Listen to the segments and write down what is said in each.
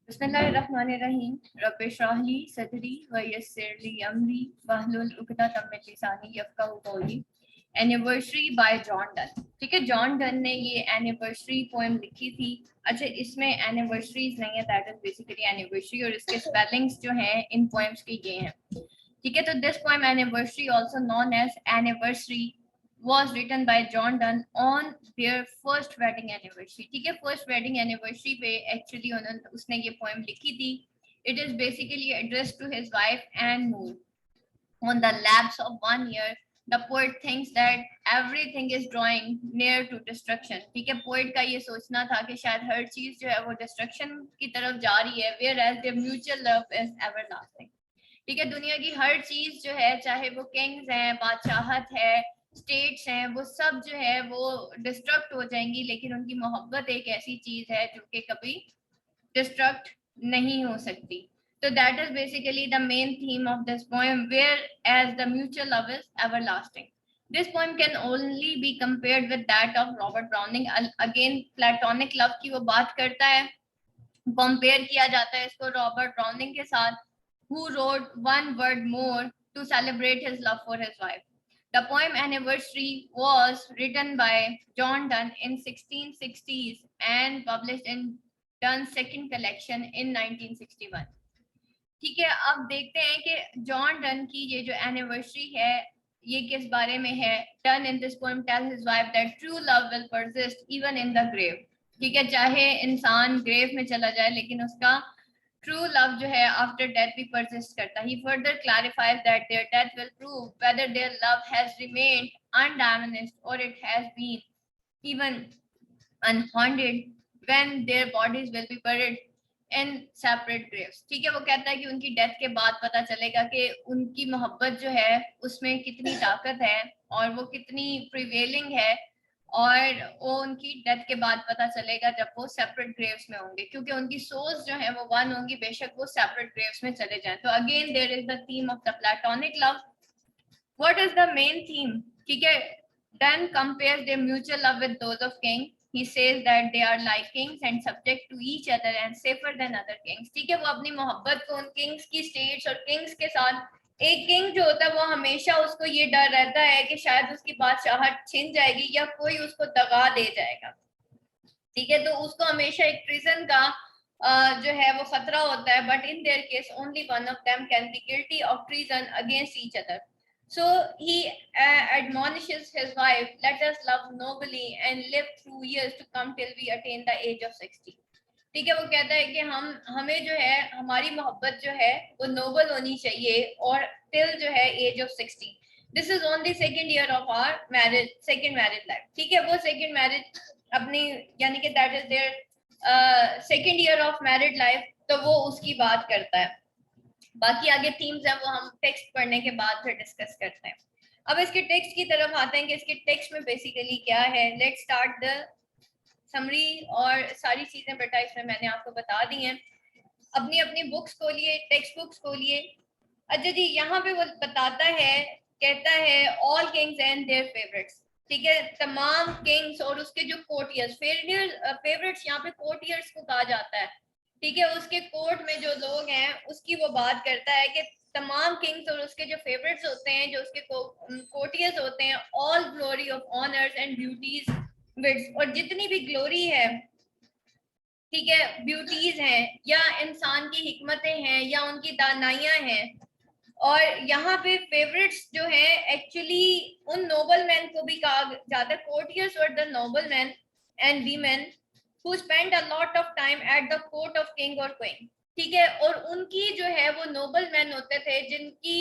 बिस्मिल्लाहिर्रहमानिर्रहीम। रब्बि इश्रह ली सदरी व यस्सिर ली अमरी वहलुल उक़दतम मिन लिसानी यफ़क़हू क़ौली। Anniversary by John Donne. ठीक है, जॉन डन ने ये एनिवर्सरी पोएम लिखी थी। अच्छा, इसमें एनिवर्सरीज नहीं है, दैट इज बेसिकली एनिवर्सरी, और इसके स्पेलिंग्स जो हैं इन पोएम्स के ये हैं। ठीक है, तो this poem anniversary also known as anniversary was written by John Donne on their first wedding anniversary. ठीक है, फर्स्ट वेडिंग एनिवर्सरी पे एक्चुअली उन्होंने उसने ये पोएम लिखी थी. It is basically addressed to his wife Anne More. On the lapse of 1 year, the poet thinks that everything is drawing near to destruction. ठीक है, पोएट का ये सोचना था कि शायद हर चीज जो है वो डिस्ट्रक्शन की तरफ जा रही है. whereas their mutual love is everlasting. ठीक है, दुनिया की हर चीज जो है, चाहे वो किंग्स हैं, बादशाहत है, स्टेट्स हैं, वो सब जो है वो डिस्ट्रक्ट हो जाएंगी, लेकिन उनकी मोहब्बत एक ऐसी चीज है जो कि कभी डिस्ट्रक्ट नहीं हो सकती. So that is basically the main theme of this poem, whereas the mutual love is everlasting. This poem can only be compared with that of Robert Browning. Again, platonic love की वो बात करता है, compare किया जाता है इसको Robert browning के साथ, who wrote one word more to celebrate his love for his wife. The poem Anniversary was written by John Donne in 1660s and published in Donne's second collection in 1961. ठीक है, अब देखते हैं कि John Donne की ये जो anniversary है ये किस बारे में है. Donne in this poem tell his wife that true love will persist even in the grave. ठीक है, चाहे इंसान ग्रेव में चला जाए लेकिन उसका ट्रू लव जो है आफ्टर डेथ भी परसिस्ट करता है. He further clarifies that their death will prove whether their love has remained undamaged or it has been even unhaunted when their bodies will be buried in separate Graves. ठीक है, वो कहता है कि उनकी डेथ के बाद पता चलेगा कि उनकी मोहब्बत जो है उसमें कितनी ताकत है और वो कितनी प्रिवेलिंग है, और वो उनकी डेथ के बाद पता चलेगा जब वो सेपरेट ग्रेव्स में होंगे, क्योंकि उनकी सोल्स जो है वो वन होंगी, बेशक वो सेपरेट ग्रेव्स में चले जाएं. तो again there is the theme of the platonic love. What is the main theme? ठीक है, then compares their mutual love with those of king. He says that they are like kings and subject to each other and safer than other kings. ठीक है, वो अपनी मोहब्बत को उन Kings की स्टेट्स और किंग्स के साथ, एक किंग जो होता है वो हमेशा उसको ये डर रहता है कि शायद उसकी बादशाहत छिन जाएगी या कोई उसको दगा दे जाएगा. ठीक है, तो उसको हमेशा एक ट्रीजन का जो है वो खतरा होता है. But in their case only one of them can be guilty of treason against each other. So he admonishes his wife, let us love nobly and live through years to come till we attain the age of 60. ठीक है, वो कहता है कि हमें जो है हमारी मोहब्बत जो है वो नोबल होनी चाहिए और टिल जो है age of 60. This is only second year of our marriage, second marriage life. ठीक है, वो सेकेंड मैरिज अपनी, यानी कि that is their second year of married life, तो वो उसकी बात करता है. बाकी आगे थीम्स हैं वो हम टेक्स्ट पढ़ने के बाद फिर डिस्कस करते हैं. अब इसके टेक्स्ट की तरफ आते हैं कि इसके टेक्स्ट में बेसिकली क्या है. लेट्स स्टार्ट द समरी, और सारी चीजें बेटा इसमें मैंने आपको बता दी हैं. अपनी अपनी बुक्स खोलिए, टेक्स्ट बुक्स खोलिए. अच्छा जी, यहाँ पे वो बताता है, कहता है all kings and their favourites. ठीक है, तमाम किंग्स और उसके जो कोर्टियर्स, फेवरेट्स यहाँ पे कोर्टियर्स को कहा जाता है. ठीक है, उसके कोर्ट में जो लोग हैं उसकी वो बात करता है कि तमाम किंग्स और उसके जो फेवरेट्स होते हैं, जो उसके कोर्टियर्स होते हैं, all glory of honours and beauties wits, और जितनी भी ग्लोरी है, ठीक है, ब्यूटीज हैं या इंसान की हिकमतें हैं या उनकी दानाइयां हैं. और यहाँ पे फेवरेट्स जो है एक्चुअली उन नोबल मैन को भी कहा जाता है. Courtiers were the noble man and women who spent a lot of time at the court of king or queen. ठीक है, और उनकी जो है वो नोबल मैन होते थे जिनकी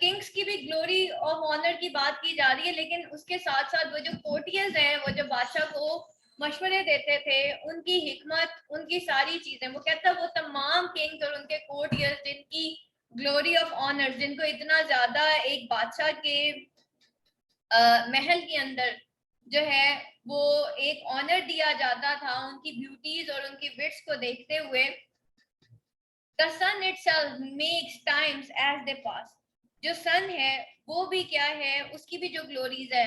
किंग्स की भी ग्लोरी ऑफ ऑनर की बात की जा रही है, लेकिन उसके साथ साथ वो जो कोर्टियर्स हैं, वो जो बादशाह को मशवरे देते थे, उनकी हिकमत, उनकी सारी चीजें, वो कहता है वो तमाम किंग्स और उनके कोर्टियर्स जिनकी ग्लोरी ऑफ ऑनर, जिनको इतना ज्यादा एक बादशाह के महल के अंदर जो है वो एक ऑनर दिया जाता था, उनकी ब्यूटीज और उनकी विट्स को देखते हुए. The sun itself makes times as they pass. जो सन है वो भी क्या है, उसकी भी जो ग्लोरीज है.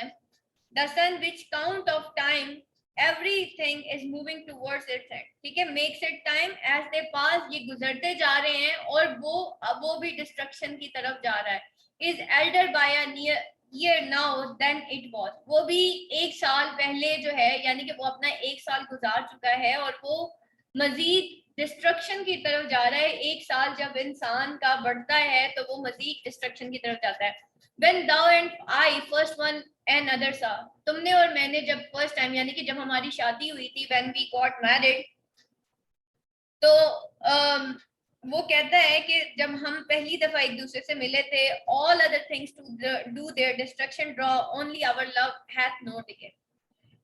The sun which count of time everything is moving towards its end, ठीक है, makes it time as they pass, ये गुजरते जा रहे हैं और वो भी destruction की तरफ जा रहा है, is elder by a year now than it was, वो भी एक साल पहले जो है यानी कि वो अपना एक साल गुजार चुका है और वो मजीद डिस्ट्रक्शन की तरफ जा रहा है। एक साल जब इंसान का बढ़ता है तो वो मजीद डिस्ट्रक्शन की तरफ जाता है। When thou and I first one another saw, तुमने और मैंने जब फर्स्ट टाइम यानी कि जब हमारी शादी हुई थी, when we got married, तो वो कहता है कि जब हम पहली दफा एक दूसरे से मिले थे, all other things to do their destruction draw, only our love hath no decay,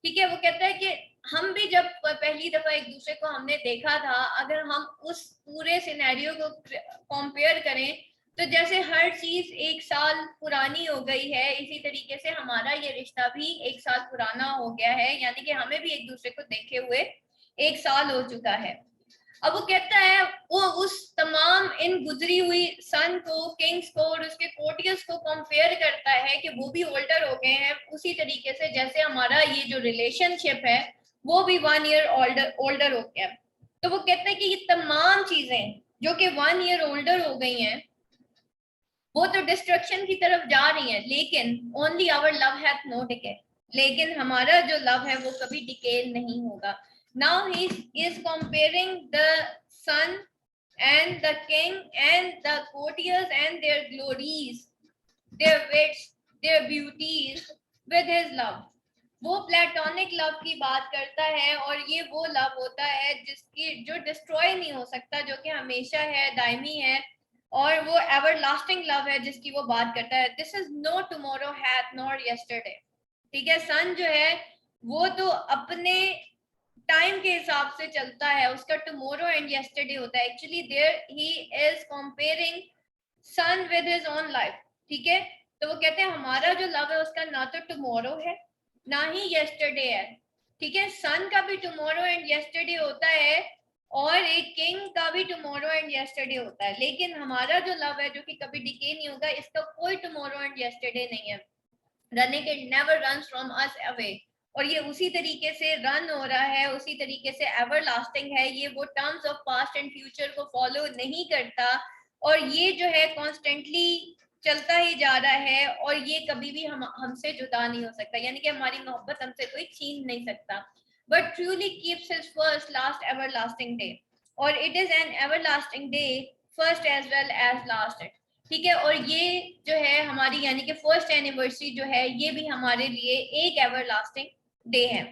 ठीक है। वो कहता है कि हम भी जब पहली दफा एक दूसरे को हमने देखा था, अगर हम उस पूरे सिनेरियो को कंपेयर करें तो जैसे हर चीज एक साल पुरानी हो गई है, इसी तरीके से हमारा ये रिश्ता भी एक साल पुराना हो गया है, यानी कि हमें भी एक दूसरे को देखे हुए एक साल हो चुका है। अब वो कहता है वो उस तमाम इन गुजरी हुई सन को, किंग्स को और उसके कोर्टियर्स को कंपेयर करता है कि वो भी ओल्डर हो गए हैं, उसी तरीके से जैसे हमारा ये जो रिलेशनशिप है वो भी 1 ईयर ओल्डर हो गया। तो वो कहता है कि ये तमाम चीजें जो कि 1 ईयर ओल्डर हो गई हैं वो तो डिस्ट्रक्शन की तरफ जा रही हैं, लेकिन only our love hath no decay, लेकिन हमारा जो लव है वो कभी डिके नहीं होगा। Now he is comparing the sun and the king and the courtiers and their glories, their wits, their beauties with his love. वो प्लेटोनिक लव की बात करता है और ये वो लव होता है जिसकी जो डिस्ट्रॉय नहीं हो सकता, जो कि हमेशा है, दायमी है, और वो एवरलास्टिंग लव है जिसकी वो बात करता है। This is no tomorrow hath nor yesterday, ठीक है। सन जो है वो तो अपने टाइम के हिसाब से चलता है, उसका टुमारो एंड यस्टरडे होता है। Actually there he is comparing sun with his own life, ठीक है। तो वो कहते हैं हमारा जो लव है उसका ना तो टुमारो है ना ही यस्टरडे है, ठीक है। सन का भी टुमारो एंड यस्टरडे होता है और एक किंग का भी टुमारो एंड यस्टरडे होता है, लेकिन हमारा जो लव है जो कि कभी डिके नहीं होगा, इसका कोई टुमारो एंड यस्टरडे नहीं है। Running it never runs from us away, और ये उसी तरीके से रन हो रहा है, उसी तरीके से एवरलास्टिंग है। ये वो terms of past and future को फॉलो नहीं करता और ये जो है कॉन्स्टेंटली चलता ही जा रहा है और ये कभी भी हमसे जुदा नहीं हो सकता, यानी कि हमारी मोहब्बत हमसे कोई छीन नहीं सकता। But truly keeps his first last everlasting day, और it is an everlasting day first as well as last it, ठीक है। और ये जो है हमारी यानी कि फर्स्ट एनिवर्सरी जो है ये भी हमारे लिए एक एवरलास्टिंग डे है।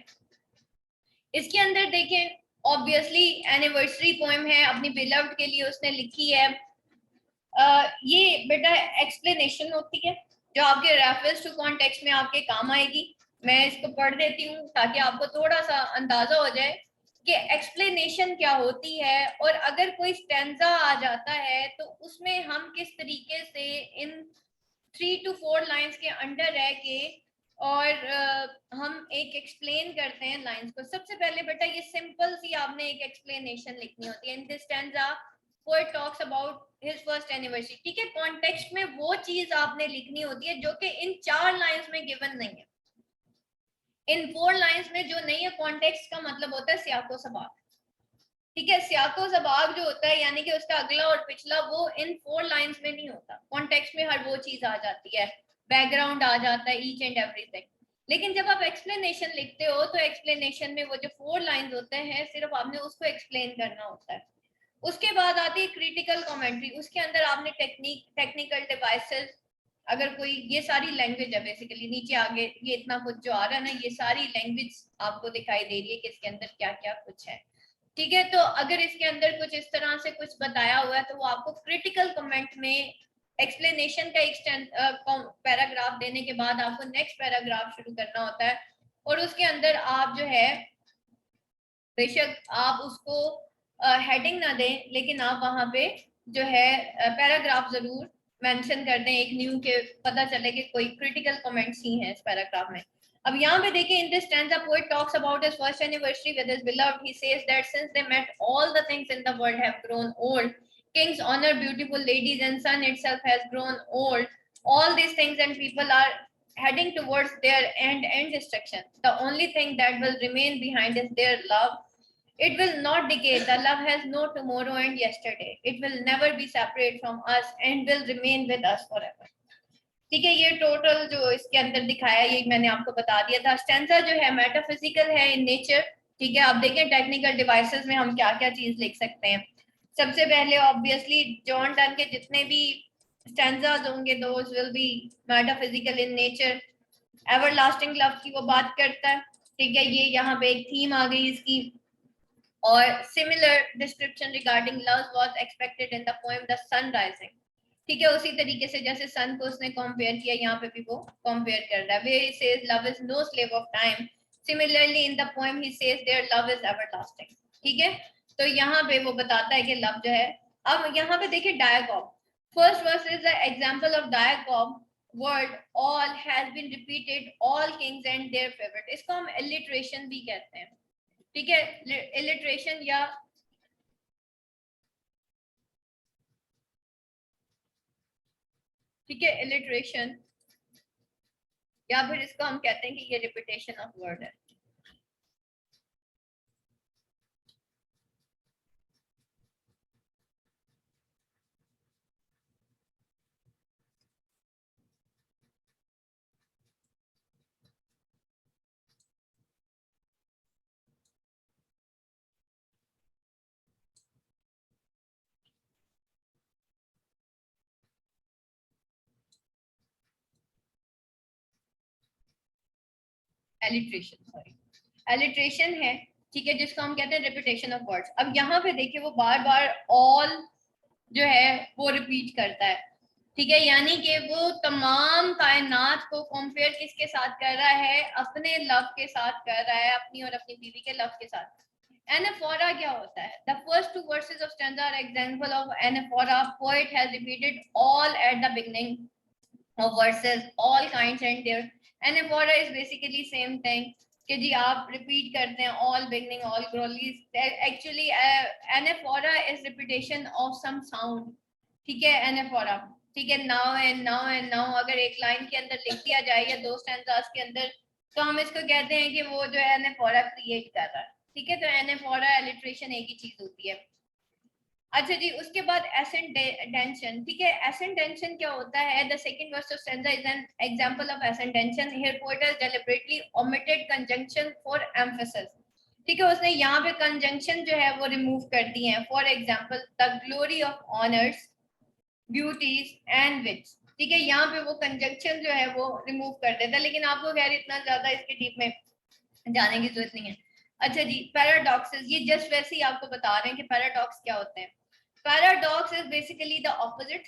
इसके अंदर देखें ऑब्वियसली एनिवर्सरी पोएम है, अपनी बिलव्ड के लिए उसने लिखी है। ये बेटा एक्सप्लेनेशन होती है जो आपके रेफरेंस टू कॉन्टेक्स्ट में आपके काम आएगी। मैं इसको पढ़ देती हूँ ताकि आपको थोड़ा सा अंदाजा हो जाए कि एक्सप्लेनेशन क्या होती है, और अगर कोई स्टैंजा आ जाता है तो उसमें हम किस तरीके से इन 3 to 4 लाइंस के अंडर रह के और हम एक एक्सप्लेन करते हैं लाइंस को। सबसे पहले बेटा ये सिंपल सी आपने एक एक्सप्लेनेशन लिखनी होती है। In this stanza poet talks about his first anniversary, ठीक है। कॉन्टेक्स्ट में वो चीज आपने लिखनी होती है जो कि इन 4 लाइंस में गिवन नहीं है। इन 4 लाइंस में जो नहीं है, कॉन्टेक्स्ट का मतलब होता है सियाको सबाक, ठीक है। सियाको सबाक जो होता है यानी कि उसका अगला और पिछला, वो इन 4 लाइंस में नहीं होता। कॉन्टेक्स्ट में हर वो चीज आ जाती है, बैकग्राउंड आ जाता है, ईच एंड एवरीथिंग। लेकिन जब आप एक्सप्लेनेशन लिखते हो तो एक्सप्लेनेशन में वो जो 4 लाइंस होते हैं सिर्फ आपने उसको एक्सप्लेन करना होता है। उसके बाद आती है क्रिटिकल कमेंट्री, उसके अंदर आपने टेक्निकल डिवाइसेस, अगर कोई, ये सारी लैंग्वेज है बेसिकली, नीचे आगे ये इतना कुछ जो आ रहा है ना, ये सारी लैंग्वेज आपको दिखाई दे रही है कि इसके अंदर क्या क्या कुछ है, ठीक है। तो अगर इसके अंदर कुछ इस तरह से कुछ बताया हुआ है तो वो आपको क्रिटिकल कमेंट में एक्सप्लेनेशन का एक पैराग्राफ देने के बाद आपको नेक्स्ट पैराग्राफ शुरू करना होता है, और उसके अंदर आप जो है बेशक आप उसको हेडिंग ना दें, लेकिन आप वहां पे जो है पैराग्राफ जरूर मेंशन कर दें एक न्यू के, पता चले कि कोई क्रिटिकल कमेंट्स ही हैं इस पैराग्राफ में। अब यहाँ पे देखिए, in this stanza poet talks about his first anniversary with his beloved, he says that since they met all the things in the world have grown old, kings honor beautiful ladies and sun itself has grown old, all these things and people are heading towards their end destruction. The only thing that will remain behind is their love. It will not decay. The love has no tomorrow and yesterday. It will never be separate from us and will remain with us forever. ठीक है, ये total जो इसके अंदर दिखाया ये मैंने आपको बता दिया था. स्टैंजा जो है मेटाफिजिकल है इन नेचर. ठीक है, आप देखें टेक्निकल डिवाइसेस में हम क्या क्या चीज लिख सकते हैं. सबसे पहले ऑब्वियसली जॉन डन के जितने भी स्टैंजाज होंगे those will be metaphysical in nature. Everlasting love की वो बात करता है. ठीक है, ये यहाँ पे एक थीम आ गई इसकी. और similar description regarding love was expected in the poem the sun rising. ठीक है, उसी तरीके से जैसे सन को उसने कंपेयर किया यहाँ पे भी वो कंपेयर कर रहा है. Where he says love is no slave of time. Similarly in the poem he says their love is everlasting. ठीक है, तो यहाँ पे वो बताता है कि लव जो है. अब यहाँ पे देखिए diacope. First verse is the example of diacope word all has been repeated all kings and their favorite. इसको हम alliteration भी कहते हैं. ठीक है, alliteration या ठीक है alliteration या फिर इसको हम कहते हैं कि ये repetition of word है. एलिट्रेशन है. ठीक है, जिसको हम कहते हैं रिपीटेशन ऑफ वर्ड्स. अब यहाँ पे देखिए वो बार बार ऑल जो है वो रिपीट करता है. ठीक है, यानी कि वो तमाम कायनात को कंपेयर किसके साथ कर रहा है? अपने लव के साथ कर रहा है, अपनी और अपनी बीवी के लव के साथ. एनाफोरा क्या होता है? The first two verses of stanza are example of anaphora. Poet has repeated all at the beginning of verses all kings and their. Anaphora is basically same thing कि जी आप रिपीट करते हैं all beginning all glories. Actually anaphora is repetition of some sound. ठीक है, anaphora. ठीक है, now and now and now अगर एक लाइन के अंदर लिख दिया जाए या दो स्टैंजास के अंदर तो हम इसको कहते हैं कि वो जो है एनाफोरा क्रिएट कर रहा है. ठीक है, तो एनाफोरा एलिट्रेशन एक ही चीज होती है. अच्छा जी, उसके बाद एसेंडेंशन. ठीक है, एसेंडेंशन क्या होता है? The second verse of stanza is an example of asyndeton. Here poet has deliberately omitted conjunction for emphasis. ठीक है, उसने यहाँ पे कंजंक्शन जो है वो रिमूव कर दी है. For example the glory of honours beauties and wits. ठीक है, यहाँ पे वो कंजंक्शन जो है वो रिमूव कर देता है. लेकिन आपको खैर इतना ज्यादा इसके डीप में जाने की जरूरत नहीं है. अच्छा जी, पैराडॉक्सेस. ये जस्ट वैसे ही आपको बता रहे हैं कि पैराडॉक्स क्या होते हैं. Paradox is basically the opposite.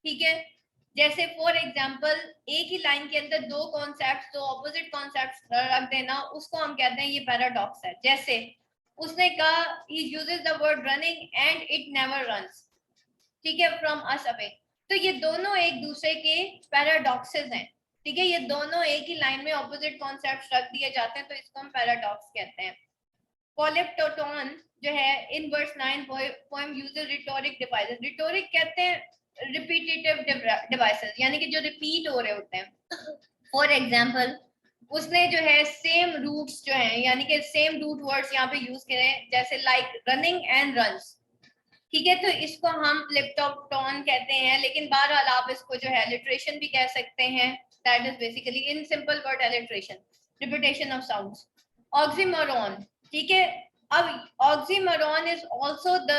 ठीक है, जैसे फॉर एग्जांपल एक ही लाइन के अंदर दो कॉन्सेप्ट्स, दो ऑपोजिट कॉन्सेप्ट्स रख देना, उसको हम कहते हैं ये पैराडॉक्स है. जैसे उसने कहा he uses the word running and it never runs. ठीक है, फ्रॉम अस अवे. तो ये दोनों एक दूसरे के पैराडॉक्सेस हैं. ठीक है, ये दोनों एक ही लाइन में ऑपोजिट कॉन्सेप्ट्स रख दिए जाते हैं, तो इसको हम पैराडॉक्स कहते हैं. पोलिप्टोटोन जो है in verse 9 poem uses rhetoric devices. Rhetoric कहते हैं रिपीटेटिव डिवाइसेस, यानी कि जो रिपीट हो रहे होते हैं. फॉर एग्जांपल उसने जो है सेम रूट्स जो हैं यानी कि सेम रूट वर्ड्स यहाँ पे यूज करें, जैसे लाइक रनिंग एंड रन्स. ठीक है, तो इसको हम प्लिप्टोटोन कहते हैं. लेकिन बहरहाल आप इसको जो है लिटरेशन भी कह सकते हैं. That is basically in simple word alliteration, repetition of sounds. Oxymoron. ठीक है, अब oxymoron is also the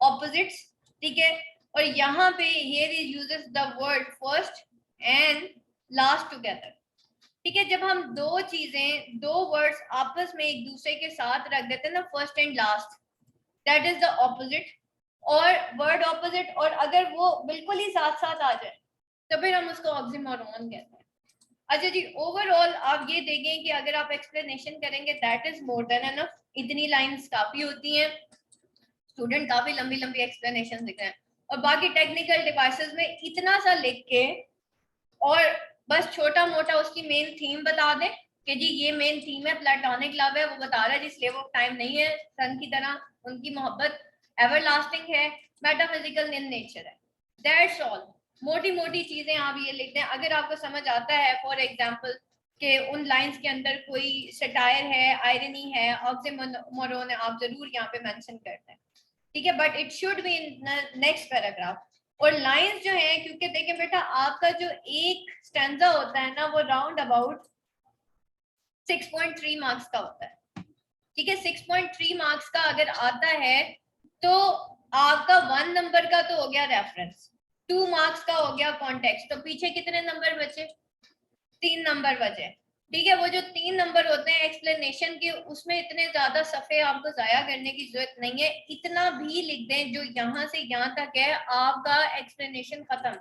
opposites. ठीक है, और यहाँ पे here is uses the word first and last together. ठीक है, जब हम दो चीजें दो वर्ड्स आपस में एक दूसरे के साथ रख देते हैं ना, first and last, that is the opposite. और वर्ड ऑपोजिट, और अगर वो बिल्कुल ही साथ साथ आ जाए तो फिर हम उसको ऑक्सीमोरॉन कहते हैं. अच्छा जी, ओवरऑल आप ये देखें कि अगर आप एक्सप्लेनेशन करेंगे that is more than enough. इतनी लाइंस काफी होती हैं. स्टूडेंट काफी लंबी लंबी एक्सप्लेनेशन लिख रहे हैं और बाकी टेक्निकल डिवाइसेस में इतना सा लिख के और बस छोटा मोटा उसकी मेन थीम बता दें कि जी ये मेन थीम है, प्लेटोनिक लव है, वो बता रहा है जी स्लेव ऑफ टाइम नहीं है, सन की तरह उनकी मोहब्बत एवरलास्टिंग है, मेटाफिजिकल इन नेचर है. That's all. मोटी मोटी चीजें आप ये लिख दें, अगर आपको समझ आता है फॉर एग्जाम्पल कि उन लाइंस के अंदर कोई सटायर है, आयरनी है, ऑक्सीमोरोन है, आप जरूर यहाँ पे मेंशन करते हैं, ठीक है, but it should be in next paragraph. और लाइंस जो है, क्योंकि देखें बेटा आपका जो एक स्टैंजा होता है ना वो राउंड अबाउट 6.3 मार्क्स का होता है, ठीक है। 6.3 मार्क्स का अगर आता है तो आपका 1 नंबर का तो हो गया रेफरेंस, 2 मार्क्स का हो गया कॉन्टेक्स्ट, तो पीछे कितने नंबर बचे? 3 नंबर बचे, ठीक है। वो जो 3 नंबर होते हैं एक्सप्लेनेशन के, उसमें इतने ज्यादा सफे आपको जाया करने की जरूरत नहीं है, इतना भी लिख दें जो यहाँ से यहाँ तक है, आपका एक्सप्लेनेशन खत्म।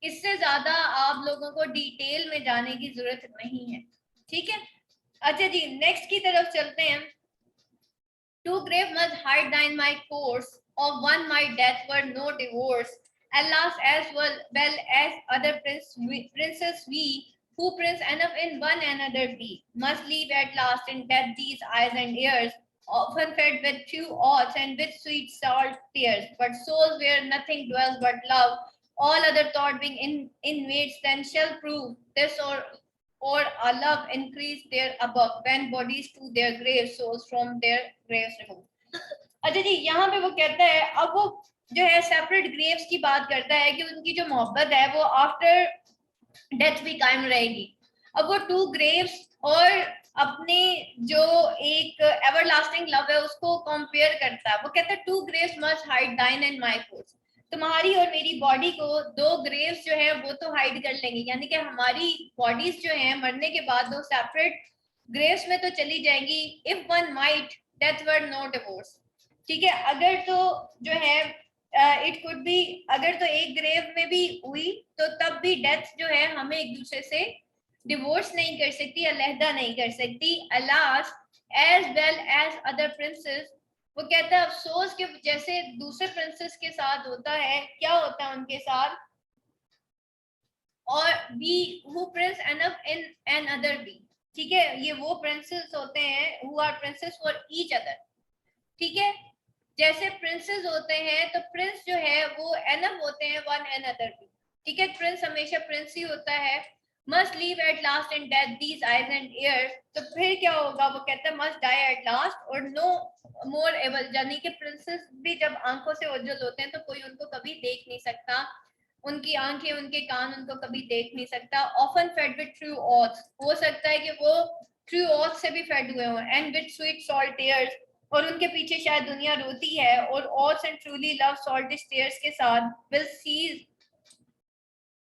इससे ज्यादा आप लोगों को डिटेल में जाने की जरूरत नहीं है, ठीक है। अच्छा जी, नेक्स्ट की तरफ चलते हैं। Two grave must hide thine my course, of one my death were no divorce. Alas, as well as other princes we, who prince enough in one another be, must leave at last in death these eyes and ears, often fed with few oaths and with sweet salt tears. But souls where nothing dwells but love, all other thought being inmates, then shall prove this or a love increase there above, when bodies to their graves, souls from their graves remove. अच्छा जी, यहाँ पे वो कहता है, अब वो जो है सेपरेट ग्रेव्स की बात करता है कि उनकी जो मोहब्बत है वो आफ्टर डेथ भी कायम रहेगी। अब वो 2 ग्रेव्स और अपने जो एक एवरलास्टिंग लव है उसको कंपेयर करता है। वो कहता है 2 ग्रेव्स मस्ट हाइड दाइन एंड माय कोर्स, तुम्हारी और मेरी बॉडी को 2 ग्रेव्स जो है वो तो हाइड कर लेंगे, यानी कि हमारी बॉडीज जो है मरने के बाद दो सेपरेट ग्रेव्स में तो चली जाएंगी। If one might death were no divorce, ठीक है, अगर तो जो है इट कुड बी, अगर तो एक ग्रेव में भी हुई तो तब भी डेथ जो है हमें एक दूसरे से डिवोर्स नहीं कर सकती, अलहदा नहीं कर सकती। Alas as well as other princes, वो कहता है अफसोस कि जैसे दूसरे प्रिंसेस के साथ होता है, क्या होता है उनके साथ, और be who prince enough in another be, ठीक है, ये वो प्रिंसेस होते हैं who are princes for each other, ठीक है। जैसे प्रिंसेस होते हैं तो प्रिंस जो है वो एनफ होते हैं वन एन अदर भी, ठीक है, प्रिंस हमेशा प्रिंस ही होता है। Must leave at last in death these eyes and years, तो फिर क्या होगा, वो कहता है मस्ट डाई एट लास्ट और नो मोर एबल, यानी कि प्रिंसेस भी जब आंखों से ओझल होते हैं तो कोई उनको कभी देख नहीं सकता, उनकी आंखें उनके कान उनको कभी देख नहीं सकता। ऑफन फेड विद ट्रू ऑथ्स, हो सकता है कि वो ट्रू ऑथ से भी फेड हुए हों, and with sweet salt tears, और उनके पीछे शायद दुनिया रोती है, और oaths and truly love salt tears के साथ विल सीज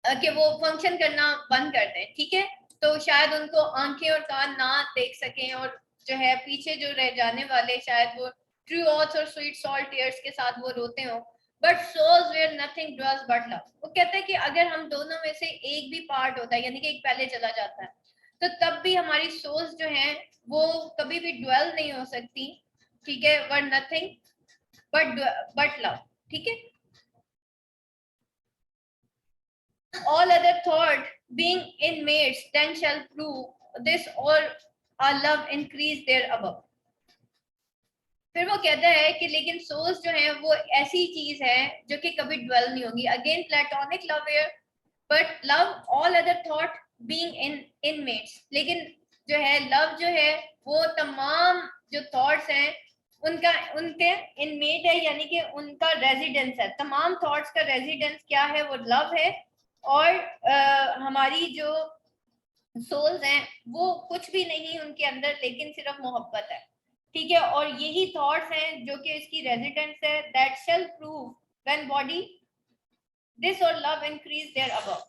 कि वो फंक्शन करना बंद कर दें, ठीक है। तो शायद उनको आंखें और कान ना देख सकें, और जो है पीछे जो रह जाने वाले शायद वो ट्रू ऑथ्स और स्वीट सॉल्ट टीयर्स के साथ वो रोते हो। But souls where nothing dwells but love, वो कहते हैं कि अगर हम दोनों में से एक भी पार्ट होता है, यानी कि एक पहले चला जाता है, तो तब भी हमारी सोल्स जो हैं वो कभी भी ड्वेल नहीं हो सकती, ठीक है, वर नथिंग बट लव, ठीक है। all other thought being inmates, then shall prove this or our love increase there above. फिर वो कहता है कि लेकिन सोल्स जो है वो ऐसी चीज है जो कि कभी ड्वेल नहीं होगी, अगेन प्लेटोनिक लव है, but love all other thought being in inmates, लेकिन जो है लव जो है वो तमाम जो थॉट्स हैं उनका उनके इनमेट है, यानी कि उनका रेजिडेंस है, तमाम थॉट्स का रेजिडेंस क्या है, वो लव है। और हमारी जो सोल्स हैं वो कुछ भी नहीं उनके अंदर, लेकिन सिर्फ मोहब्बत है, ठीक है। और यही थॉट्स हैं जो कि इसकी रेजिडेंस है, that shell prove when body this और लव इंक्रीज देयर अबव,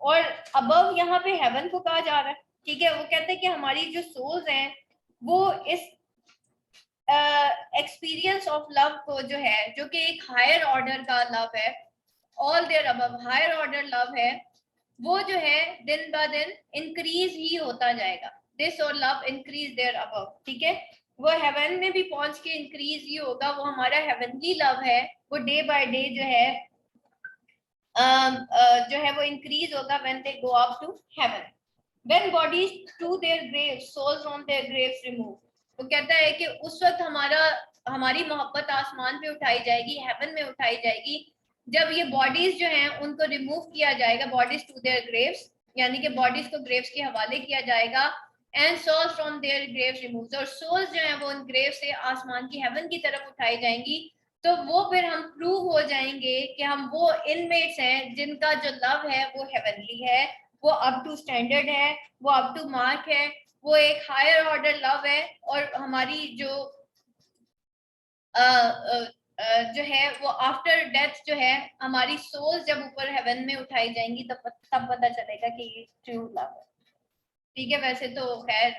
और अबव यहाँ पे हेवन को कहा जा रहा है, ठीक है। वो कहते हैं कि हमारी जो सोल्स हैं वो इस एक्सपीरियंस ऑफ लव को जो है, जो कि एक हायर ऑर्डर का लव है, all there above higher order love है, वो जो है दिन ब दिन इंक्रीज ही होता जाएगा, दिस और लव इंक्रीज देयर अबव, ठीक है। वो हेवन में भी पहुंच के इंक्रीज ही होगा, वो हमारा हेवनली लव है, वो डे बाय डे जो है जो है वो इंक्रीज होगा when they go up to heaven, when bodies to their graves souls from their graves remove. वो कहता है कि उस वक्त हमारी मोहब्बत आसमान पे उठाई जाएगी, हेवन में उठाई जाएगी, जब ये बॉडीज जो हैं उनको रिमूव किया जाएगा, बॉडीज टू देयर ग्रेव्स, यानी कि बॉडीज को ग्रेव्स के हवाले किया जाएगा, and souls from their graves removed, और सोल्स जो हैं वो उन ग्रेव से आसमान की हेवन की तरफ उठाई जाएंगी, तो वो फिर हम प्रूव हो जाएंगे कि हम वो इनमेट्स हैं जिनका जो लव है वो हेवनली है, वो अप टू स्टैंडर्ड है, वो अप टू मार्क है, वो एक हायर ऑर्डर लव है, और हमारी जो जो है वो आफ्टर डेथ जो है हमारी सोल्स जब ऊपर हेवन में उठाई जाएंगी तब पता चलेगा कि ये ट्रू लव है। ठीक है, वैसे तो खैर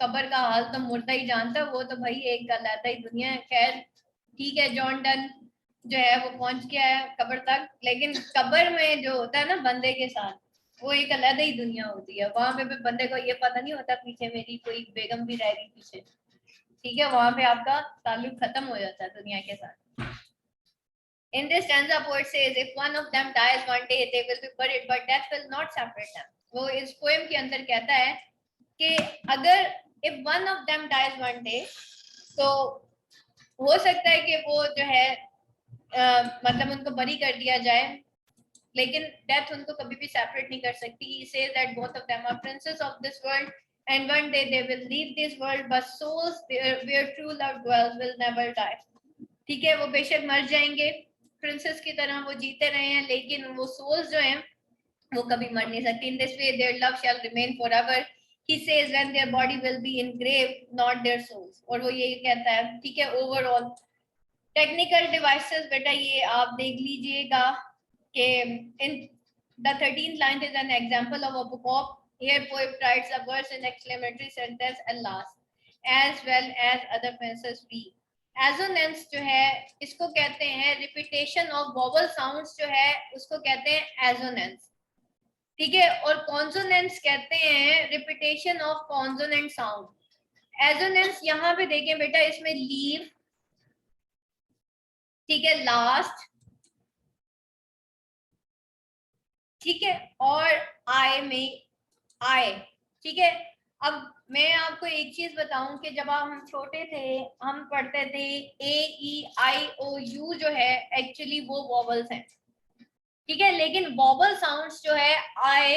कब्र का हाल तो मुर्दा ही जानता, वो तो भाई एक अलग ही दुनिया है। खैर ठीक है, जॉन डन जो है वो पहुंच गया है कब्र तक, लेकिन कब्र में जो होता है ना बंदे के साथ, वो एक अलग ही दुनिया होती है। वहां पे भी बंदे को ये पता नहीं होता पीछे मेरी कोई बेगम भी रह गई पीछे। ठीक है, वहां पे आपका ताल्लुक खत्म हो जाता है दुनिया के साथ। In this stanza, poet says, if one of them dies one day, they will be buried, but death will not separate them. वो इस पोएम के अंदर कहता है कि अगर if one of them dies one day, तो हो सकता है कि वो जो है मतलब उनको बरी कर दिया जाए, लेकिन डेथ उनको कभी भी सेपरेट नहीं कर सकती। He says that both of them are princes of this world, and one day they will leave this world, but souls where true love dwells will never die. ठीक है, वो बेशक मर जाएंगे, प्रिंसेस की तरह वो जीते रहे हैं, लेकिन वो सोल्स जो हैं वो कभी मर नहीं सकती। In this way their love shall remain forever, he says when their body will be in grave not their souls. और वो ये कहता है, ठीक है, ओवरऑल टेक्निकल डिवाइसेस बेटा ये आप देख लीजिएगा कि in the 13th line is an example of a book. Here poet writes a verse in exclamatory sentence and last, as well as other princes we. Assonance जो है इसको कहते हैं रिपीटेशन ऑफ वोवल साउंड्स, जो है उसको कहते हैं एजोनेंस। ठीक है, और कॉन्सोनेंट्स कहते हैं repetition of consonant sound. Assonance यहाँ पे देखें बेटा, इसमें लीव, ठीक है, लास्ट, ठीक है, और आई में आई। ठीक है, अब मैं आपको एक चीज बताऊं कि जब हम छोटे थे हम पढ़ते थे ए ई आई ओ यू, जो है एक्चुअली वो वॉवल्स हैं। ठीक है, लेकिन वॉवल साउंड्स जो है I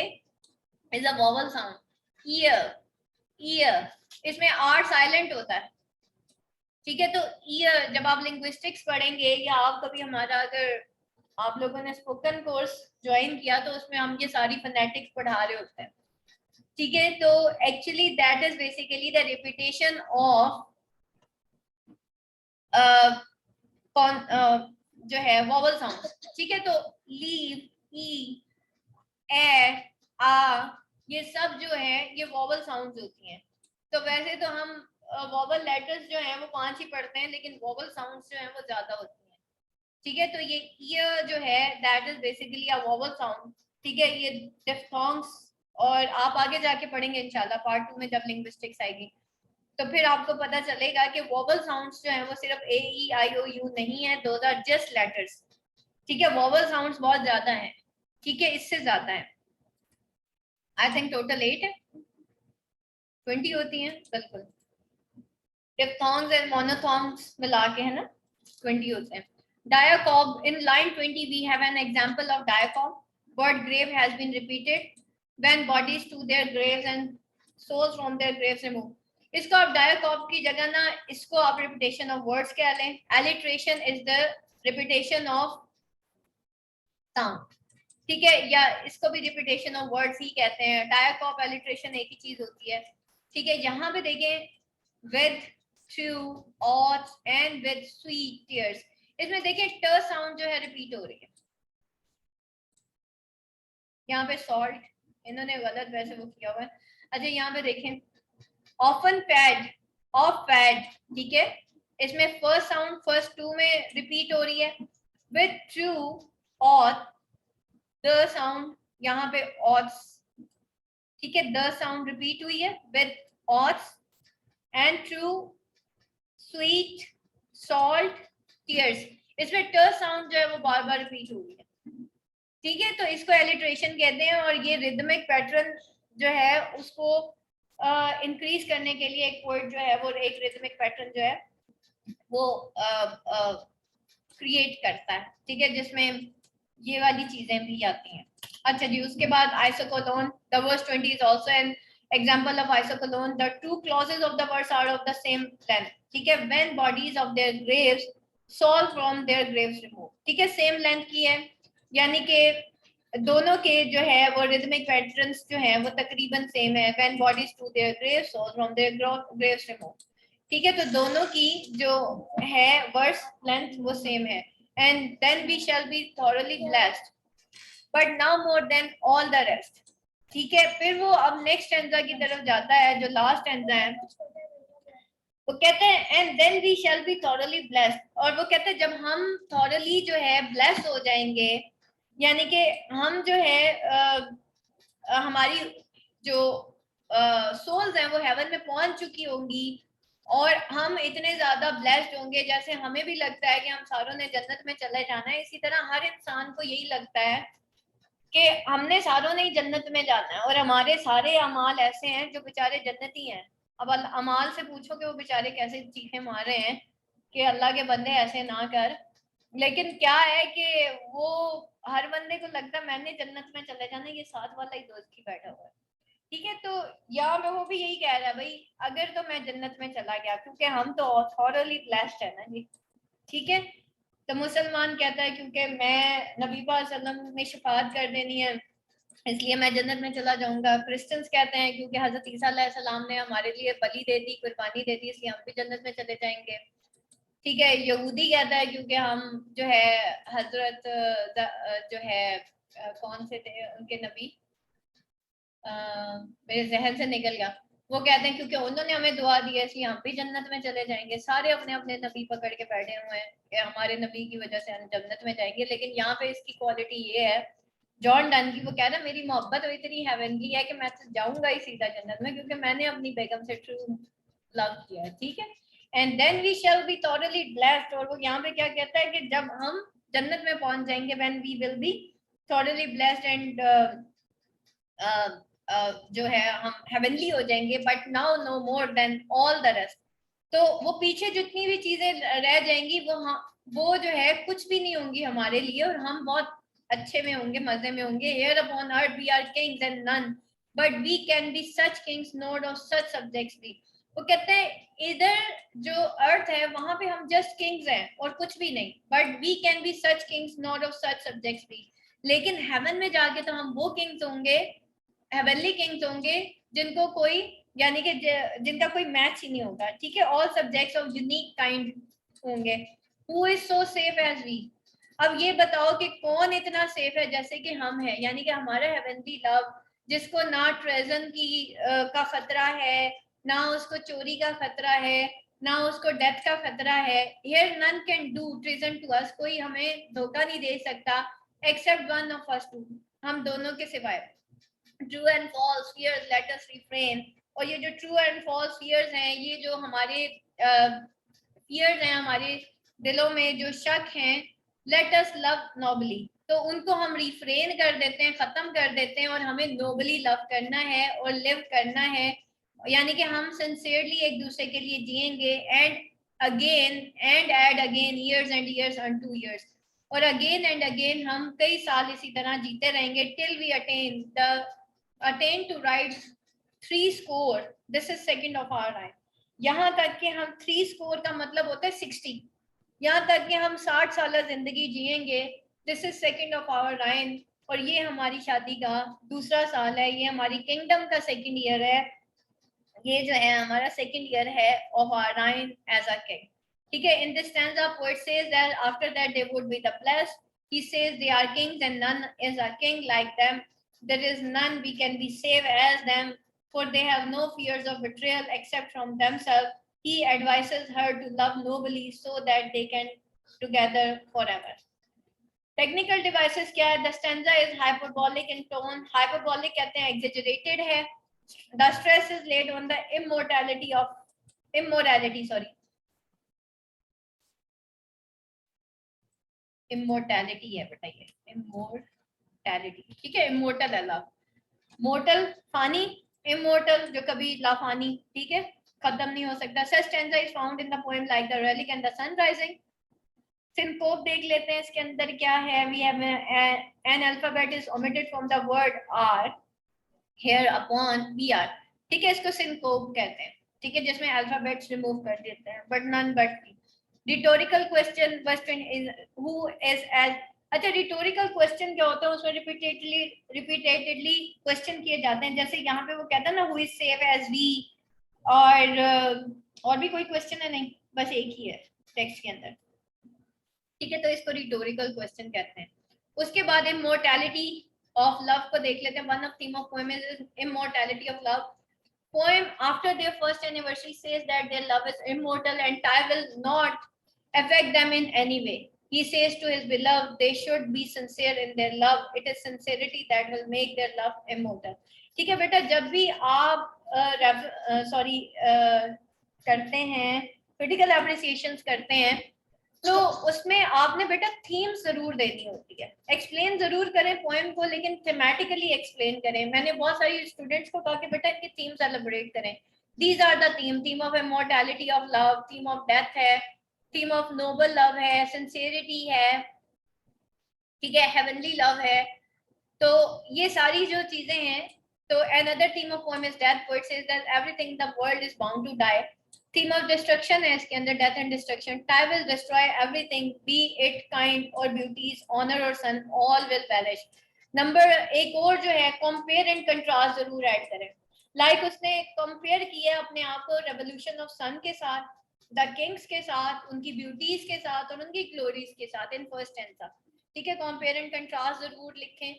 is a vowel sound, year, year, इसमें आर साइलेंट होता है। ठीक है, तो ईयर जब आप लिंग्विस्टिक्स पढ़ेंगे या आप कभी हमारा अगर आप लोगों ने स्पोकन कोर्स ज्वाइन किया तो उसमें हम ये सारी फोनेटिक्स पढ़ा रहे होते हैं। ठीक है, तो actually that is basically the repetition of जो है वॉवल साउंड। ठीक है, तो लीव, ई, ए, आ, ये सब जो है ये वॉवल साउंड्स होती हैं। तो वैसे तो हम वॉवल लेटर्स जो हैं वो 5 ही पढ़ते हैं, लेकिन वॉवल साउंड्स जो हैं वो ज्यादा होती हैं। ठीक है, तो ये ईयर जो है that is basically a vowel sound. ठीक है, ये डिफ्थोंग्स, और आप आगे जाके पढ़ेंगे इंशाल्लाह पार्ट 2 में जब लिंग्विस्टिक्स आएगी, तो फिर आपको पता चलेगा कि वोवल साउंड्स जो हैं वो सिर्फ ए ई आई ओ यू नहीं है, दोज आर जस्ट लेटर्स। ठीक है, वोवल साउंड्स बहुत ज्यादा हैं। ठीक है, इससे ज्यादा है, आई थिंक टोटल 8 है, 20 होती हैं बिल्कुल, डिफ्थोंग्स एंड मोनोथोंग्स मिला के, है ना, 20 होते हैं। Diacob, in line 20 we have an example of diacob. Word grave has been repeated when bodies to their graves and souls from their graves removed. इसको आप diacob की जगह ना इसको आप repetition of words कह लें। alliteration is the repetition of sound। ठीक है, या इसको भी repetition of words ही कहते हैं। diacob alliteration एक ही चीज होती है। ठीक है, यहाँ पे देखें with, through, ought and with sweet tears, इसमें देखिए ट साउंड जो है रिपीट हो रही है। यहाँ पे सॉल्ट इन्होंने गलत वैसे वो किया हुआ है। अच्छा, यहाँ पे देखें ऑफन पैड, ऑफ पैड, ठीक है, इसमें फर्स्ट साउंड फर्स्ट 2 में रिपीट हो रही है। With true, auth, the sound यहाँ पे ऑथ्स, ठीक है, द साउंड रिपीट हुई है with oaths, and true, sweet, salt, tears, इसमें ट साउंड जो है वो बार बार रिपीट हो रही है। ठीक है, तो इसको एलिट्रेशन कहते हैं, और ये रिदमिक पैटर्न जो है उसको इंक्रीज करने के लिए एक पोएट जो है वो एक रिदमिक पैटर्न जो है वो क्रिएट करता है, ठीक है, जिसमें ये वाली चीजें भी आती हैं। अच्छा जी, उसके बाद isocolon, the verse 20 is also an example of isocolon. The two clauses of the verse are of the same length, ठीक है, when bodies of their graves soul from their graves removed, ठीक है, सेम लेंथ की है, यानी कि दोनों के जो है वो रिदमिक पैटर्न्स जो है वो तकरीबन सेम है, when bodies to their graves soul from their graves removed, ठीक है, तो दोनों की जो है वर्स लेंथ वो सेम है। and then we shall be thoroughly blessed but now more than all the rest, ठीक है। फिर वो अब नेक्स्ट स्टैंजा की तरफ जाता है, जो लास्ट स्टैंजा है, वो कहते हैं and then we shall be thoroughly blessed, और वो कहते हैं जब हम थॉरली जो है ब्लेस्ड हो जाएंगे, यानी कि हम जो है हमारी जो सोल्स हैं वो हेवन में पहुंच चुकी होंगी, और हम इतने ज्यादा ब्लेस्ड होंगे, जैसे हमें भी लगता है कि हम सारों ने जन्नत में चले जाना है, इसी तरह हर इंसान को यही लगता है कि हमने सारों ने ही जन्नत में जाना है, और हमारे सारे अमाल ऐसे हैं जो बेचारे जन्नती हैं। अब अमाल से पूछो कि वो बेचारे कैसे चीखे मार रहे हैं कि अल्लाह के बंदे ऐसे ना कर, लेकिन क्या है कि वो हर बंदे को लगता है मैंने जन्नत में चले जाना, ये साथ वाला ही दोस्त ही बैठा हुआ है, ठीक है। तो यहाँ पे वो भी यही कह रहा है, भाई अगर तो मैं जन्नत में चला गया, क्योंकि हम तो थॉरली ब्लेस्ड है ना जी, ठीक है। तो मुसलमान कहता है क्योंकि मैं नबी पाक सल्लल्लाहु अलैहि वसल्लम ने शफाअत कर देनी है इसलिए मैं जन्नत में चला जाऊंगा। क्रिश्चियंस कहते हैं क्योंकि हजरत ईसा अलैहिस्सलाम ने हमारे लिए बलि दे दी, कुर्बानी दे दी, इसलिए हम भी जन्नत में चले जाएंगे, ठीक है। यहूदी कहता है क्योंकि हम जो है हजरत जो है कौन से थे उनके नबी, मेरे जहन से निकल गया, वो कहते हैं क्योंकि उन्होंने हमें दुआ दी है इसलिए हम भी जन्नत में चले जाएंगे। सारे अपने अपने नबी पकड़ के बैठे हुए हैं कि हमारे नबी की वजह से हम जन्नत में जाएंगे, लेकिन यहाँ पे इसकी क्वालिटी ये है जॉन डन की, वो कह रहा है मेरी मोहब्बत तो इतनी हेवनली है कि मैं तो जाऊंगा ही सीधा जन्नत में, क्योंकि मैंने अपनी बेगम से ट्रू लव किया है, ठीक है। And then we shall be thoroughly blessed, और वो यहाँ पे क्या कहता है कि जब हम जन्नत में पहुंच जाएंगे, when we will be thoroughly blessed and जो है हम हेवनली हो जाएंगे, but now no more than all the rest, तो वो पीछे जितनी भी चीजें रह जाएंगी वो जो है कुछ भी नहीं होंगी हमारे लिए, और हम बहुत अच्छे में होंगे, मजे में होंगे। Here upon earth we are kings and none but we can be such kings not of such subjects भी। वो कहते हैं इधर जो अर्थ है वहां पे हम जस्ट किंग्स हैं और कुछ भी नहीं, but we can be such kings not of such subjects भी, लेकिन हेवन में जाके तो हम वो किंग्स होंगे, हेवनली किंग्स होंगे जिनको कोई यानी कि जिनका कोई मैच ही नहीं होगा, ठीक है। All subjects of unique kind होंगे। Who is so safe as we, अब ये बताओ कि कौन इतना सेफ है जैसे कि हम हैं, यानी कि हमारा हेवनली लव जिसको ना ट्रेजन की का खतरा है, ना उसको चोरी का खतरा है, ना उसको डेथ का खतरा है। Here none can do treason to us, कोई हमें धोखा नहीं दे सकता except one of us two, हम दोनों के सिवाय। True and false fears let us refrain, और ये जो ट्रू एंड फॉल्स फियर्स हैं, ये जो हमारे फियर्स हैं, हमारे दिलों में जो शक हैं, लेट अस लव नोबली, तो उनको हम रिफ्रेन कर देते हैं, खत्म कर देते हैं, और हमें नोबली लव करना है और लिव करना है, यानी कि हम सिंसियरली एक दूसरे के लिए जिएंगे। And again and and again years and years unto years, और अगेन एंड अगेन हम कई साल इसी तरह जीते रहेंगे till we attain to write 3 score, this is second of our life, यहाँ तक कि हम 3 score का मतलब होता है 60, यहाँ तक कि हम 60 साल जिंदगी जिएंगे, this is second of our line, और ये हमारी शादी का दूसरा साल है, ये हमारी किंगडम का सेकंड ईयर है, ये जो है हमारा सेकंड ईयर है of our line as a king, ठीक है। In this stanza poet says that after that they would be the blessed, he says they are kings and none is a king like them, there is none we can be saved as them, for they have no fears of betrayal except from themselves. He advises her to love nobly so that they can together forever. Technical devices क्या है? The stanza is hyperbolic in tone. Hyperbolic कहते हैं exaggerated है. The stress is laid on the immorality, immortality है बेटा, ये immortality, ठीक है। इमोर्टल है लव, मोर्टल फानी, इमोर्टल जो कभी लाफानी, ठीक है, खत्म नहीं हो सकता। Such stanza is found in the poem like the relic and the sun rising. Syncope देख लेते हैं, इसके अंदर क्या है. We have an alphabet is omitted from the word are here upon we are. ठीक है, इसको सिंकोप कहते हैं. ठीक है, जिसमें अल्फाबेट्स रिमूव कर देते हैं, but none but rhetorical question is who is as. अच्छा, रिटोरिकल क्वेश्चन क्या होता है, उसमें रिपीटेडली क्वेश्चन किए जाते हैं. जैसे यहाँ पे वो कहता है ना, who is safe as we, और भी कोई क्वेश्चन है नहीं, बस एक ही है टेक्स्ट के अंदर. ठीक है, तो इसको रिटोरिकल क्वेश्चन कहते हैं. उसके बाद इमोर्टैलिटी ऑफ लव को देख लेते हैं. One of theme of poem is immortality of love. Poem after their first anniversary says that their love is immortal and time will not affect them in any way. He says to his beloved they should be sincere in their love. It is sincerity that will make their love immortal. ठीक है बेटा, जब भी आप करते हैं, critical एप्रिसिएशंस करते हैं, तो उसमें आपने बेटा थीम जरूर देनी होती है. एक्सप्लेन जरूर करें पोएम को, लेकिन थेमेटिकली एक्सप्लेन करें. मैंने बहुत सारी स्टूडेंट्स को कहा कि बेटा इनकी थीम्स एलिब्रेट करें. These are the theme of immortality of love, theme of death है, थीम ऑफ नोबल लव है, सिंसियरिटी है, ठीक है, हेवनली लव है. तो ये सारी जो चीजें हैं. तो another theme of poem is death. Poet says that everything in the world is bound to die. Theme of destruction है इसके अंदर, death and destruction. Time will destroy everything, be it kind or beauties, honor or sun, all will vanish. Number एक और जो है, compare and contrast जरूर add करें. Like उसने कंपेयर किया अपने आप को रेवोल्यूशन ऑफ सन के साथ, द किंग्स के साथ, उनकी ब्यूटीज के साथ और उनकी ग्लोरीज के साथ इन फर्स्ट स्टैंजा. ठीक है, कंपेयर एंड कंट्रास्ट जरूर लिखें.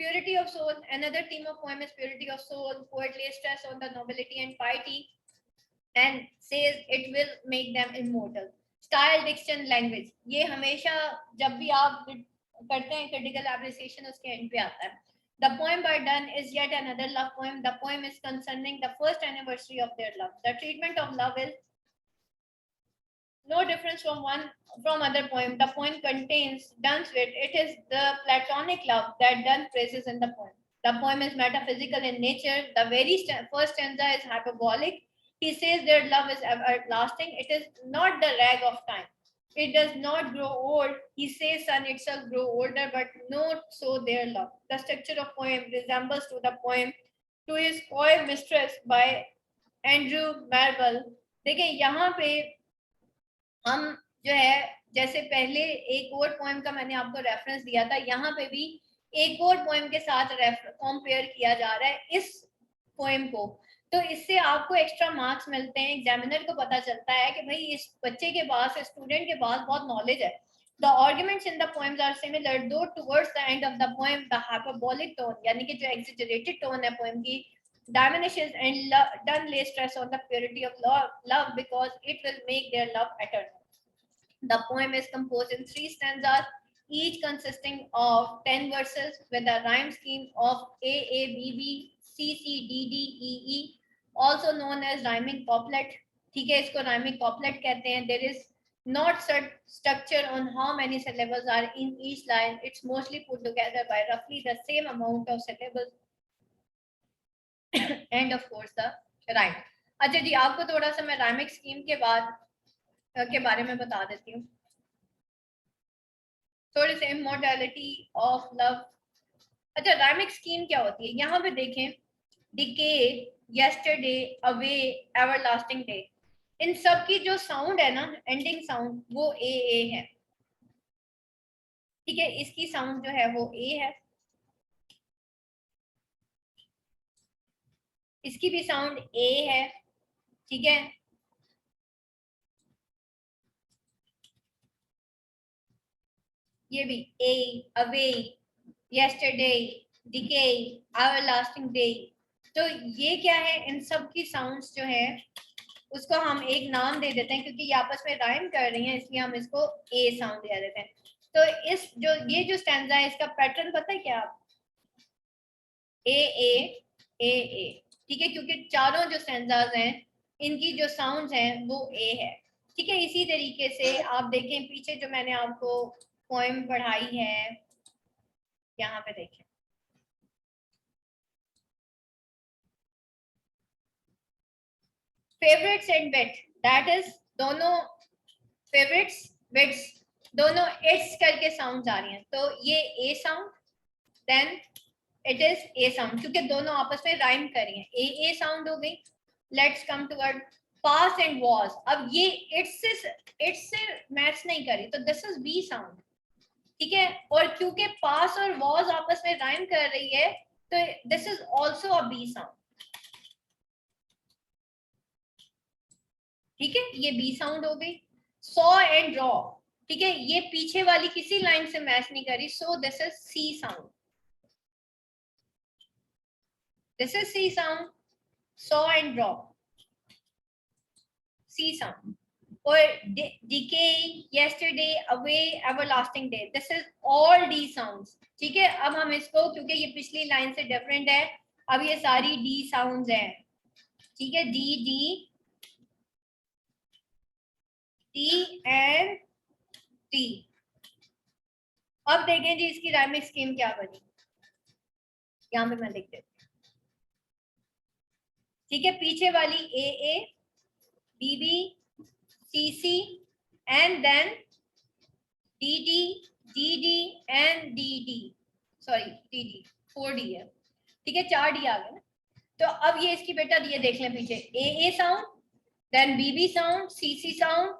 Purity of soul, another theme of poem is purity of soul. Poet lays stress on the nobility and piety and says it will make them immortal. Style, diction, language, ये हमेशा जब भी आप करते हैं critical appreciation उसके end पे आता है. The poem by Donne is yet another love poem. The poem is concerning the first anniversary of their love. The treatment of love is no difference from other poem. The poem contains Donne's wit. It is the platonic love that Donne praises in the poem. The poem is metaphysical in nature. The very first stanza is hyperbolic. He says their love is everlasting. It is not the rag of time. It does not grow old. He says sun itself grow older, but not so their love. The structure of poem resembles to the poem To His Coy Mistress by Andrew Marvell. देखिए यहाँ पे हम जो है, जैसे पहले एक और पोएम का मैंने आपको रेफरेंस दिया था, यहाँ पे भी एक और पोएम के साथ कंपेयर किया जा रहा है इस पोएम को. तो इससे आपको एक्स्ट्रा मार्क्स मिलते हैं. एग्जामिनर को पता चलता है कि भाई इस बच्चे के पास, स्टूडेंट के पास बहुत नॉलेज है. The arguments in the poems are similar, though towards the end of the poem, the hyperbolic tone, यानी कि जो exaggerated tone है poem की, diminishes and Donne lays stress on the purity of love because it will make their love eternal. The poem is composed in 3 stanzas, each consisting of 10 verses with a rhyme scheme of A A B B C C D D E E, also known as rhyming couplet. ठीक है, इसको rhyming couplet कहते हैं. There is not set structure on how many syllables are in each line. It's mostly put together by roughly the same amount of syllables and of course the rhyme. अच्छा जी, आपको थोड़ा सा मैं rhyming scheme के बारे में बता देती हूँ. थोड़ी सी इमॉर्टैलिटी ऑफ लव. अच्छा, rhyming scheme क्या होती है, यहाँ पे देखें. Decay, yesterday, away, everlasting day. इन सब की जो साउंड है ना, एंडिंग साउंड, वो ए ए है. ठीक है, इसकी साउंड जो है वो ए है, इसकी भी साउंड ए है. ठीक है, ये भी ए, away, yesterday, decay, everlasting day. तो ये क्या है, इन सब की साउंड्स जो है उसको हम एक नाम दे देते हैं, क्योंकि ये आपस में राइम कर रही हैं, इसलिए हम इसको ए साउंड दे देते हैं. तो इस ये जो स्टैंजा है, इसका पैटर्न पता है क्या आप? ए ए ए ए. ठीक है, क्योंकि चारों जो स्टैंजाज हैं इनकी जो साउंड्स हैं वो ए है. ठीक है, इसी तरीके से आप देखें पीछे जो मैंने आपको पोएम पढ़ाई है, यहाँ पे देखें. Favourites and bet, that is दोनों फेवरेट्स, बेट्स दोनों इट्स करके साउंड आ रही हैं, तो ये A sound, then it is A sound, क्योंकि दोनों आपस में राइम कर रही हैं। ए साउंड हो गई। Let's come to word pass and was. अब ये इट्स से मैच नहीं करी, तो दिस इज बी साउंड, ठीक है। और क्योंकि पास और वॉज आपस में राइम कर रही है, तो this is also a B sound, ठीक है, ये बी साउंड हो गई। सॉ एंड ड्रॉ, ठीक है, ये पीछे वाली किसी लाइन से मैच नहीं करी, so this is C sound, this is C sound. Saw and draw, C sound. और decay, yesterday, away, everlasting day, this is all D sounds, ठीक है। अब हम इसको, क्योंकि ये पिछली लाइन से डिफरेंट है, अब ये सारी D sounds हैं, ठीक है, D D T and T। अब देखें जी इसकी राइमिंग स्कीम क्या बनी, यहाँ पे मैं लिख देती हूँ, ठीक है। पीछे वाली A B B C C and then D D D D and D D, sorry D D 4D है, ठीक है, 4D आ गए ना। तो अब ये इसकी बेटा ये देख लें पीछे, A sound, then B B sound, C C sound,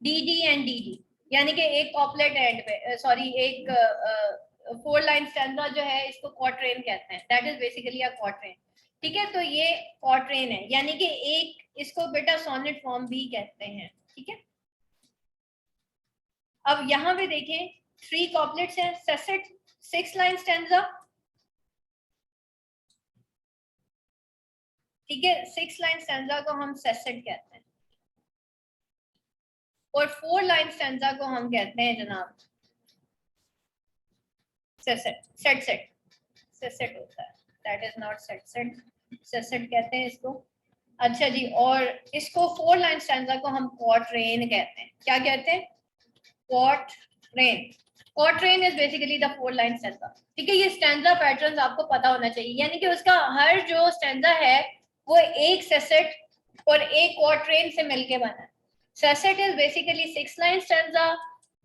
D D and D D, यानी कि एक कॉपलेट एंड पे, सॉरी एक 4 लाइन स्टैंजा जो है इसको क्वार्ट्रेन कहते हैं, that is basically a quatrain, ठीक है। तो ये क्वार्ट्रेन है, यानी कि एक इसको बेटा सोनेट फॉर्म भी कहते हैं, ठीक है। अब यहाँ पे देखें 3 कॉपलेट्स हैं, सेसेट 6 लाइन स्टैंजा, ठीक है, 6 लाइन स्टैंजा को हम सेसेट कहते हैं, और 4 लाइन स्टैंजा को हम कहते हैं जनाब सेसेट, सेट सेट, सेसेट होता है, that is not set set, sestet कहते हैं इसको। अच्छा जी, और इसको 4 लाइन स्टैंजा को हम क्वार्ट्रेन कहते हैं, क्या कहते हैं, quatrain. Quatrain is basically the 4 line stanza, ठीक है। ये स्टैंजा पैटर्न्स आपको पता होना चाहिए, यानी कि उसका हर जो स्टैंजा है वो एक सेसेट और एक क्वार्ट्रेन से मिलके बना है। Sestet is basically 6 line stanza,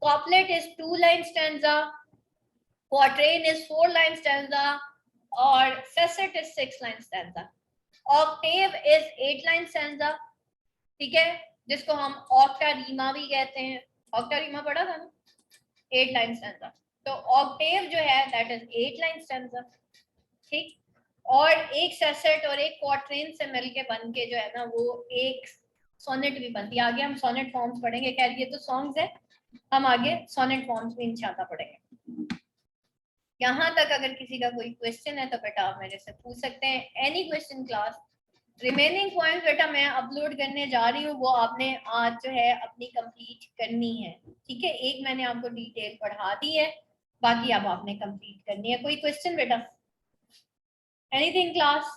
couplet is 2 line stanza, quatrain is 4 line stanza, और sestet is 6 line stanza. Octave is 8 line stanza, ठीक है, जिसको हम ऑक्टा रीमा भी कहते हैं, ऑक्टा रीमा पढ़ा था ना, 8 लाइन स्टैंजा। तो ऑक्टेव जो है दैट इज 8 लाइन स्टैंजा, ठीक। और एक सेसेट और एक क्वार्ट्रेन से मिलके बन के जो है ना वो एक सोनेट भी बनती है। आगे हम सोनेट फॉर्म्स पढ़ेंगे, खैर ये तो सॉन्ग्स है, हम आगे सोनेट फॉर्म्स भी इंशाल्लाह पढ़ेंगे। यहाँ तक अगर किसी का कोई क्वेश्चन है तो बेटा आप मेरे से पूछ सकते हैं, any question class. Remaining point बेटा मैं अपलोड करने जा रही हूँ, वो आपने आज जो है अपनी कंप्लीट करनी है, ठीक है। एक मैंने आपको डिटेल पढ़ा दी है, बाकी अब आपने कंप्लीट करनी है। कोई क्वेश्चन बेटा, एनीथिंग क्लास?